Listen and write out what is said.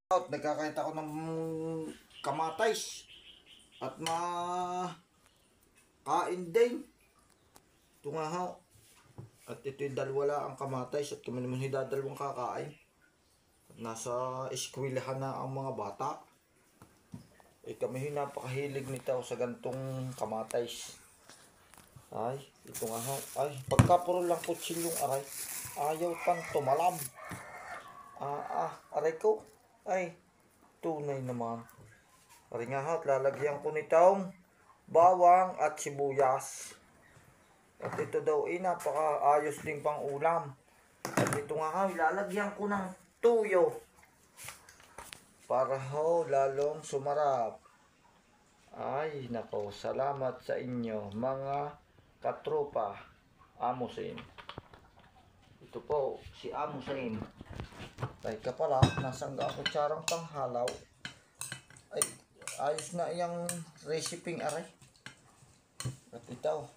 Nagkakait ako ng kamatis at kain din. Ito nga ho. At ito'y dalwala ang kamatis at kami naman hidadalawang kakain. At nasa eskwelahan na ang mga bata. Kami napakahilig nito sa gantong kamatis. Ay, ito nga ho. Ay, pagka puro lang kutsilyong aray, ayaw pang tumalab. Aray ko. Ay, tunay naman. Aray nga ho, lalagyan ko nitong bawang at sibuyas. At ito daw napaka-ayos din pang ulam. At ito nga ho, lalagyan ko ng tuyo. Para ho, lalong sumarap. Ay, nako, salamat sa inyo, mga katropa Amusin. Ito po, si Amusin. Ay ka pala, nasangga ako kutsarang panghalaw. Ay, ayos na iyang recipe aray. At ito,